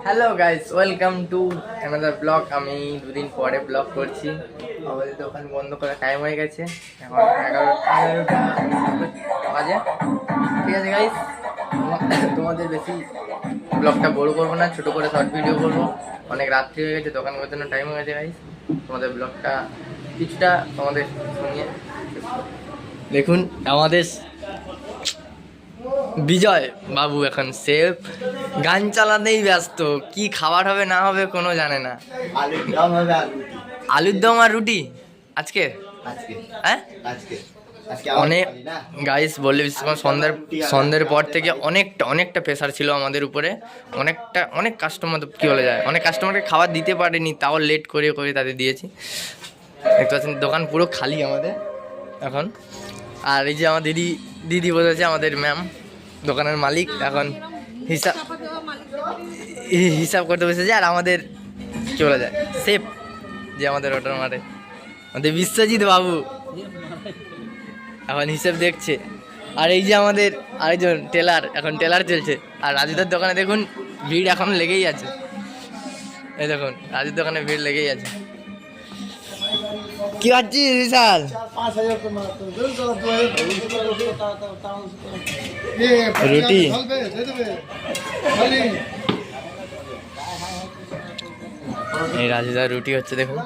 Hello guys, welcome to another blog. আমি দুদিন পরে ব্লগ করছি। আমাদের দোকান বন্ধ করার টাইম হয়ে গেছে, এখন 11টা বাজে। ঠিক আছে গাইস, তোমাদের বেশি ব্লগটা বড় করবো না, ছোট করে শর্ট ভিডিও করবো। অনেক রাত্রি হয়ে গেছে, দোকান করার জন্য টাইম হয়ে গেছে গাইস। তোমাদের ব্লগটা কিছুটা তোমাদের শুনিয়ে দেখুন। আমাদের বিজয় বাবু এখন সেফ, গান চালাতেই ব্যস্ত। কি খাবার হবে না হবে কোনো জানে না। আলুর দম আর রুটি আজকে। হ্যাঁ, অনেক গাইস বললে সন্ধ্যের পর থেকে অনেকটা প্রেশার ছিল আমাদের উপরে। অনেক কাস্টমার, কি বলে যায়, অনেক কাস্টমারকে খাবার দিতে পারেনি, তাও লেট করে তাদের দিয়েছি। দেখতে পাচ্ছেন দোকান পুরো খালি আমাদের এখন। আর এই যে আমার দিদি বলেছে, আমাদের ম্যাম দোকানের মালিক, এখন হিসাব করতে বসেছে। আর আমাদের কি বলা যায়, সেফ যে আমাদের অর্ডার মারে, আমাদের বিশ্বজিৎ বাবু এখন হিসেব দেখছে। আর এই যে আমাদের আরেকজন টেলার, এখন টেলার চলছে। আর রাজুদার দোকানে দেখুন ভিড় এখন লেগেই আছে। এই দেখুন রাজুর দোকানে ভিড় লেগেই আছে। কি ভাবছিস বিশাল? রুটি এই রাজুদার রুটি হচ্ছে, দেখুন।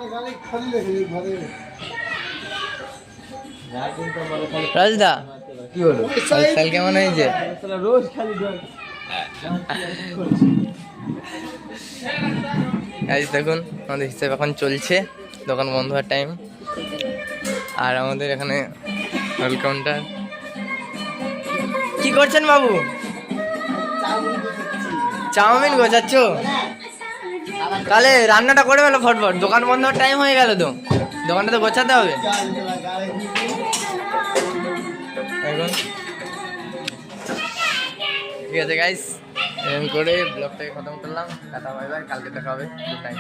রাজুদা কি হলো, সাল কেমন হয়েছে? দেখুন আমাদের হিসাব এখন চলছে, দোকান বন্ধ হওয়ার টাইম। আর আমাদের এখানে হল কাউন্টার। কি করছেন বাবু? চাউমিন গোছাচ্ছ? তাহলে রান্নাটা করে ফেলো ফটফট, দোকান বন্ধ হওয়ার টাইম হয়ে গেল তো, দোকানটা তো গোছাতে হবে এখন। ঠিক আছে গাইস, এরকম করে ব্লগটাকে খতম করলাম। টাটা বাই বাই, কালকে দেখা হবে। Good night.